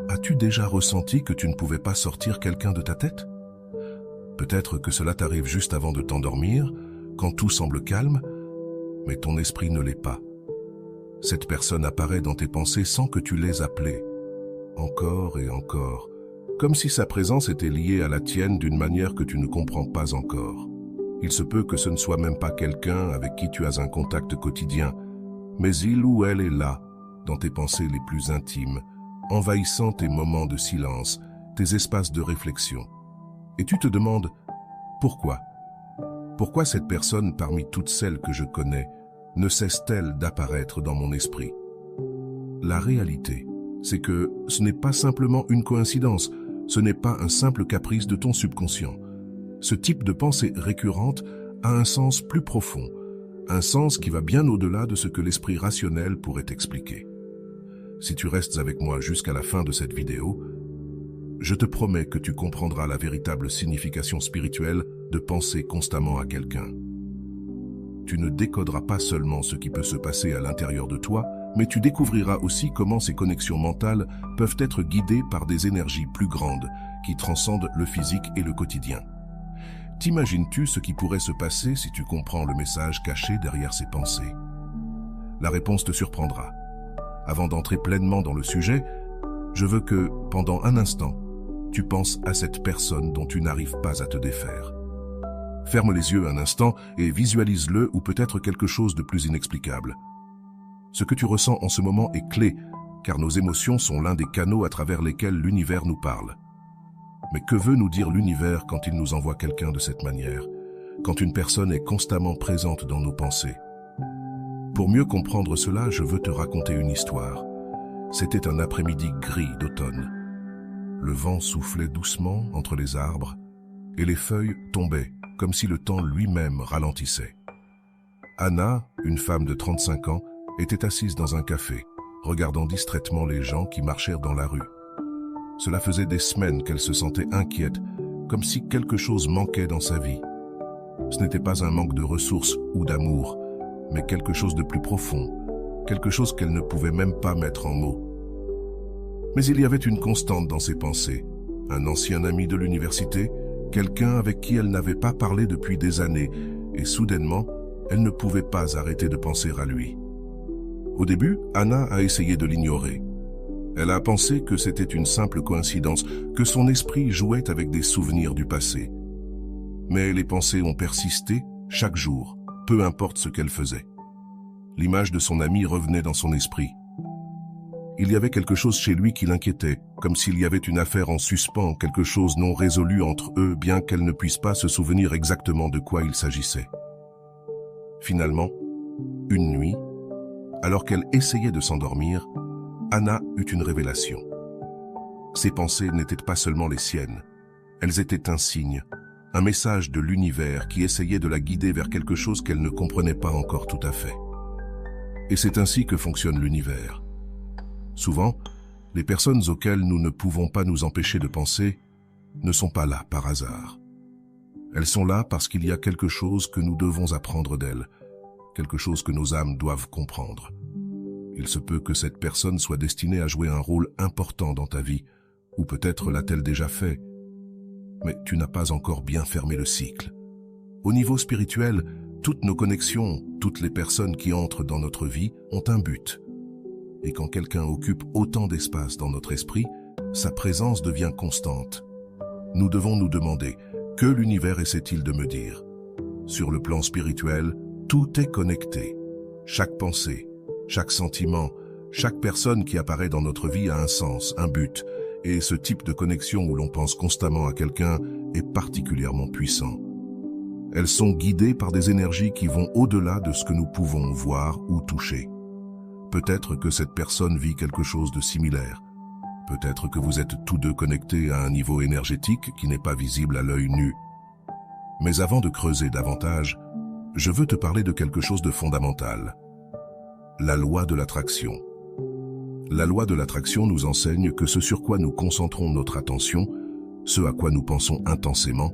As-tu déjà ressenti que tu ne pouvais pas sortir quelqu'un de ta tête? Peut-être que cela t'arrive juste avant de t'endormir, quand tout semble calme, mais ton esprit ne l'est pas. Cette personne apparaît dans tes pensées sans que tu l'aies appelée, encore et encore, comme si sa présence était liée à la tienne d'une manière que tu ne comprends pas encore. Il se peut que ce ne soit même pas quelqu'un avec qui tu as un contact quotidien, mais il ou elle est là, dans tes pensées les plus intimes, envahissant tes moments de silence, tes espaces de réflexion. Et tu te demandes, pourquoi? Pourquoi cette personne parmi toutes celles que je connais ne cesse-t-elle d'apparaître dans mon esprit? La réalité, c'est que ce n'est pas simplement une coïncidence, ce n'est pas un simple caprice de ton subconscient. Ce type de pensée récurrente a un sens plus profond, un sens qui va bien au-delà de ce que l'esprit rationnel pourrait expliquer. Si tu restes avec moi jusqu'à la fin de cette vidéo, je te promets que tu comprendras la véritable signification spirituelle de penser constamment à quelqu'un. Tu ne décoderas pas seulement ce qui peut se passer à l'intérieur de toi, mais tu découvriras aussi comment ces connexions mentales peuvent être guidées par des énergies plus grandes qui transcendent le physique et le quotidien. T'imagines-tu ce qui pourrait se passer si tu comprends le message caché derrière ces pensées? La réponse te surprendra. Avant d'entrer pleinement dans le sujet, je veux que, pendant un instant, tu penses à cette personne dont tu n'arrives pas à te défaire. Ferme les yeux un instant et visualise-le ou peut-être quelque chose de plus inexplicable. Ce que tu ressens en ce moment est clé, car nos émotions sont l'un des canaux à travers lesquels l'univers nous parle. Mais que veut nous dire l'univers quand il nous envoie quelqu'un de cette manière, quand une personne est constamment présente dans nos pensées? Pour mieux comprendre cela, je veux te raconter une histoire. C'était un après-midi gris d'automne. Le vent soufflait doucement entre les arbres et les feuilles tombaient comme si le temps lui-même ralentissait. Anna, une femme de 35 ans, était assise dans un café, regardant distraitement les gens qui marchèrent dans la rue. Cela faisait des semaines qu'elle se sentait inquiète, comme si quelque chose manquait dans sa vie. Ce n'était pas un manque de ressources ou d'amour, mais quelque chose de plus profond, quelque chose qu'elle ne pouvait même pas mettre en mots. Mais il y avait une constante dans ses pensées, un ancien ami de l'université, quelqu'un avec qui elle n'avait pas parlé depuis des années, et soudainement, elle ne pouvait pas arrêter de penser à lui. Au début, Anna a essayé de l'ignorer. Elle a pensé que c'était une simple coïncidence, que son esprit jouait avec des souvenirs du passé. Mais les pensées ont persisté chaque jour, peu importe ce qu'elle faisait. L'image de son ami revenait dans son esprit. Il y avait quelque chose chez lui qui l'inquiétait, comme s'il y avait une affaire en suspens, quelque chose non résolu entre eux, bien qu'elle ne puisse pas se souvenir exactement de quoi il s'agissait. Finalement, une nuit, alors qu'elle essayait de s'endormir, Anna eut une révélation. Ses pensées n'étaient pas seulement les siennes, elles étaient un signe, un message de l'univers qui essayait de la guider vers quelque chose qu'elle ne comprenait pas encore tout à fait. Et c'est ainsi que fonctionne l'univers. Souvent, les personnes auxquelles nous ne pouvons pas nous empêcher de penser ne sont pas là par hasard. Elles sont là parce qu'il y a quelque chose que nous devons apprendre d'elles, quelque chose que nos âmes doivent comprendre. Il se peut que cette personne soit destinée à jouer un rôle important dans ta vie, ou peut-être l'a-t-elle déjà fait, mais tu n'as pas encore bien fermé le cycle. Au niveau spirituel, toutes nos connexions, toutes les personnes qui entrent dans notre vie ont un but. Et quand quelqu'un occupe autant d'espace dans notre esprit, sa présence devient constante. Nous devons nous demander, que l'univers essaie-t-il de me dire? Sur le plan spirituel, tout est connecté. Chaque pensée, chaque sentiment, chaque personne qui apparaît dans notre vie a un sens, un but. Et ce type de connexion où l'on pense constamment à quelqu'un est particulièrement puissant. Elles sont guidées par des énergies qui vont au-delà de ce que nous pouvons voir ou toucher. Peut-être que cette personne vit quelque chose de similaire. Peut-être que vous êtes tous deux connectés à un niveau énergétique qui n'est pas visible à l'œil nu. Mais avant de creuser davantage, je veux te parler de quelque chose de fondamental. La loi de l'attraction. La loi de l'attraction nous enseigne que ce sur quoi nous concentrons notre attention, ce à quoi nous pensons intensément,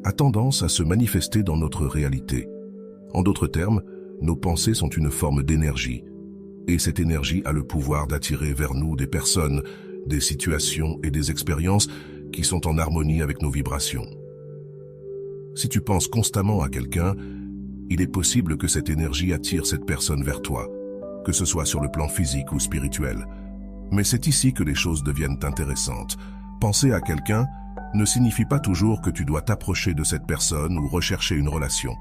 a tendance à se manifester dans notre réalité. En d'autres termes, nos pensées sont une forme d'énergie. Et cette énergie a le pouvoir d'attirer vers nous des personnes, des situations et des expériences qui sont en harmonie avec nos vibrations. Si tu penses constamment à quelqu'un, il est possible que cette énergie attire cette personne vers toi, que ce soit sur le plan physique ou spirituel. Mais c'est ici que les choses deviennent intéressantes. Penser à quelqu'un ne signifie pas toujours que tu dois t'approcher de cette personne ou rechercher une relation.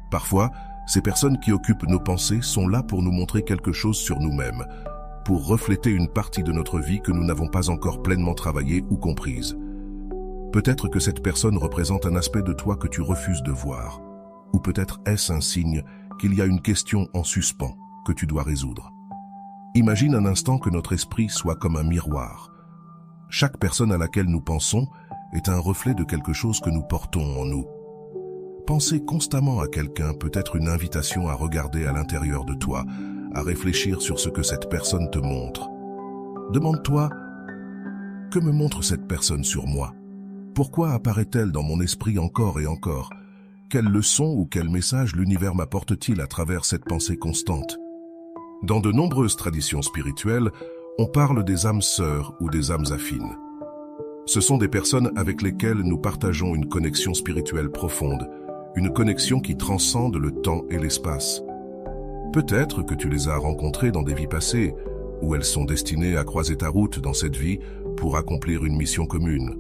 Parfois, ces personnes qui occupent nos pensées sont là pour nous montrer quelque chose sur nous-mêmes, pour refléter une partie de notre vie que nous n'avons pas encore pleinement travaillée ou comprise. Peut-être que cette personne représente un aspect de toi que tu refuses de voir, ou peut-être est-ce un signe qu'il y a une question en suspens que tu dois résoudre. Imagine un instant que notre esprit soit comme un miroir. Chaque personne à laquelle nous pensons est un reflet de quelque chose que nous portons en nous. Penser constamment à quelqu'un peut être une invitation à regarder à l'intérieur de toi, à réfléchir sur ce que cette personne te montre. Demande-toi, que me montre cette personne sur moi? Pourquoi apparaît-elle dans mon esprit encore et encore? Quelle leçon ou quel message l'univers m'apporte-t-il à travers cette pensée constante? Dans de nombreuses traditions spirituelles, on parle des âmes sœurs ou des âmes affines. Ce sont des personnes avec lesquelles nous partageons une connexion spirituelle profonde, une connexion qui transcende le temps et l'espace. Peut-être que tu les as rencontrées dans des vies passées, où elles sont destinées à croiser ta route dans cette vie pour accomplir une mission commune.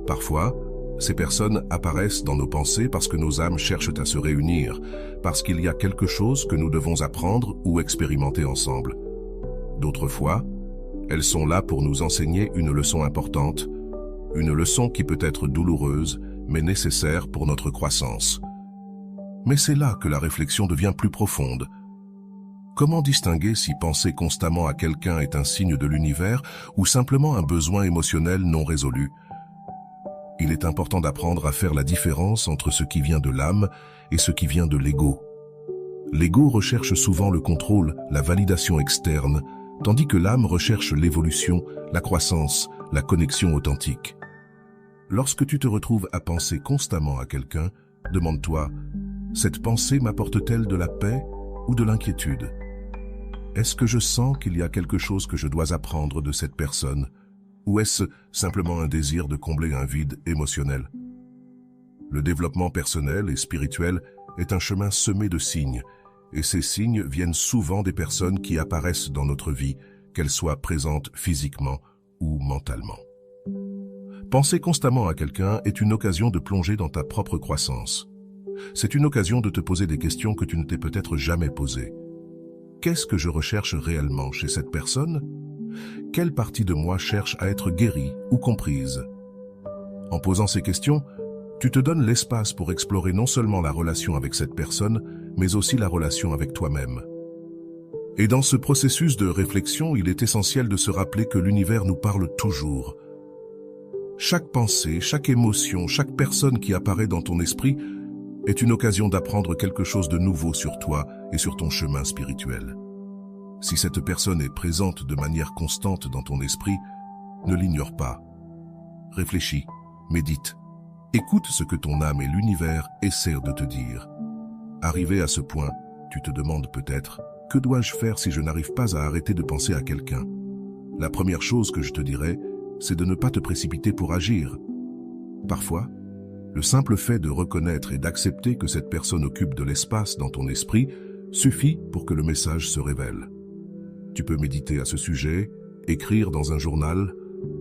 Parfois, ces personnes apparaissent dans nos pensées parce que nos âmes cherchent à se réunir, parce qu'il y a quelque chose que nous devons apprendre ou expérimenter ensemble. D'autres fois, elles sont là pour nous enseigner une leçon importante, une leçon qui peut être douloureuse, mais nécessaire pour notre croissance. Mais c'est là que la réflexion devient plus profonde. Comment distinguer si penser constamment à quelqu'un est un signe de l'univers ou simplement un besoin émotionnel non résolu? Il est important d'apprendre à faire la différence entre ce qui vient de l'âme et ce qui vient de l'ego. L'ego recherche souvent le contrôle, la validation externe, tandis que l'âme recherche l'évolution, la croissance, la connexion authentique. Lorsque tu te retrouves à penser constamment à quelqu'un, demande-toi, cette pensée m'apporte-t-elle de la paix ou de l'inquiétude? Est-ce que je sens qu'il y a quelque chose que je dois apprendre de cette personne? Ou est-ce simplement un désir de combler un vide émotionnel? Le développement personnel et spirituel est un chemin semé de signes, et ces signes viennent souvent des personnes qui apparaissent dans notre vie, qu'elles soient présentes physiquement ou mentalement. Penser constamment à quelqu'un est une occasion de plonger dans ta propre croissance. C'est une occasion de te poser des questions que tu ne t'es peut-être jamais posées. Qu'est-ce que je recherche réellement chez cette personne? Quelle partie de moi cherche à être guérie ou comprise? En posant ces questions, tu te donnes l'espace pour explorer non seulement la relation avec cette personne, mais aussi la relation avec toi-même. Et dans ce processus de réflexion, il est essentiel de se rappeler que l'univers nous parle toujours. Chaque pensée, chaque émotion, chaque personne qui apparaît dans ton esprit est une occasion d'apprendre quelque chose de nouveau sur toi et sur ton chemin spirituel. Si cette personne est présente de manière constante dans ton esprit, ne l'ignore pas. Réfléchis, médite, écoute ce que ton âme et l'univers essaient de te dire. Arrivé à ce point, tu te demandes peut-être, que dois-je faire si je n'arrive pas à arrêter de penser à quelqu'un? La première chose que je te dirais, c'est de ne pas te précipiter pour agir. Parfois, le simple fait de reconnaître et d'accepter que cette personne occupe de l'espace dans ton esprit suffit pour que le message se révèle. Tu peux méditer à ce sujet, écrire dans un journal,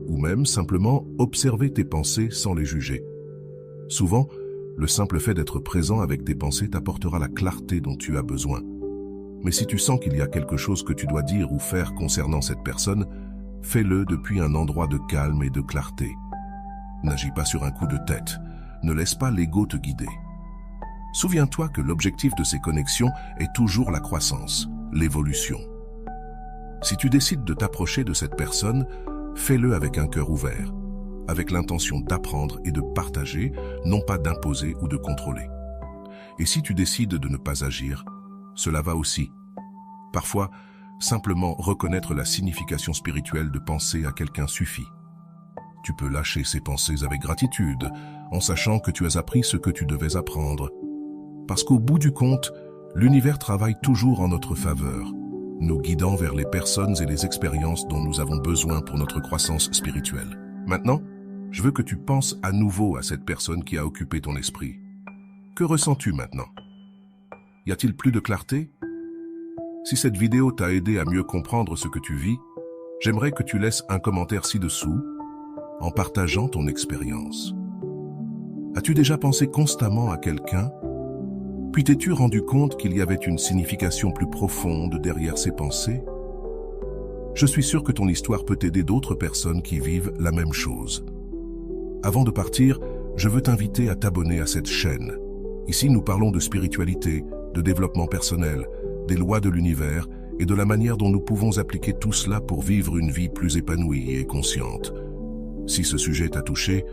ou même simplement observer tes pensées sans les juger. Souvent, le simple fait d'être présent avec tes pensées t'apportera la clarté dont tu as besoin. Mais si tu sens qu'il y a quelque chose que tu dois dire ou faire concernant cette personne, fais-le depuis un endroit de calme et de clarté. N'agis pas sur un coup de tête, ne laisse pas l'ego te guider. Souviens-toi que l'objectif de ces connexions est toujours la croissance, l'évolution. Si tu décides de t'approcher de cette personne, fais-le avec un cœur ouvert, avec l'intention d'apprendre et de partager, non pas d'imposer ou de contrôler. Et si tu décides de ne pas agir, cela va aussi. Parfois, simplement reconnaître la signification spirituelle de penser à quelqu'un suffit. Tu peux lâcher ces pensées avec gratitude, en sachant que tu as appris ce que tu devais apprendre. Parce qu'au bout du compte, l'univers travaille toujours en notre faveur. nous guidant vers les personnes et les expériences dont nous avons besoin pour notre croissance spirituelle. Maintenant, je veux que tu penses à nouveau à cette personne qui a occupé ton esprit. Que ressens-tu maintenant? Y a-t-il plus de clarté? Si cette vidéo t'a aidé à mieux comprendre ce que tu vis, j'aimerais que tu laisses un commentaire ci-dessous en partageant ton expérience. As-tu déjà pensé constamment à quelqu'un? Puis t'es-tu rendu compte qu'il y avait une signification plus profonde derrière ces pensées? Je suis sûr que ton histoire peut aider d'autres personnes qui vivent la même chose. Avant de partir, je veux t'inviter à t'abonner à cette chaîne. Ici, nous parlons de spiritualité, de développement personnel, des lois de l'univers et de la manière dont nous pouvons appliquer tout cela pour vivre une vie plus épanouie et consciente. Si ce sujet t'a touché,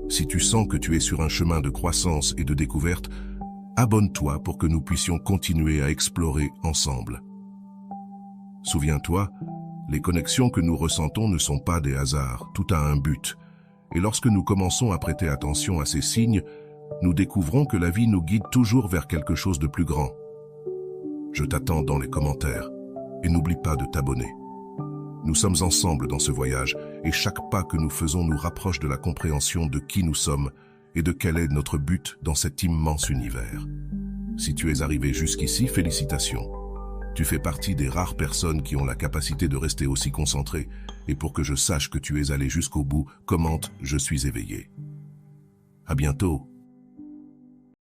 si tu sens que tu es sur un chemin de croissance et de découverte, abonne-toi pour que nous puissions continuer à explorer ensemble. Souviens-toi, les connexions que nous ressentons ne sont pas des hasards, tout a un but. Et lorsque nous commençons à prêter attention à ces signes, nous découvrons que la vie nous guide toujours vers quelque chose de plus grand. Je t'attends dans les commentaires et n'oublie pas de t'abonner. Nous sommes ensemble dans ce voyage et chaque pas que nous faisons nous rapproche de la compréhension de qui nous sommes et de quel est notre but dans cet immense univers. Si tu es arrivé jusqu'ici, félicitations. Tu fais partie des rares personnes qui ont la capacité de rester aussi concentrées. Et pour que je sache que tu es allé jusqu'au bout, commente « Je suis éveillé ». À bientôt.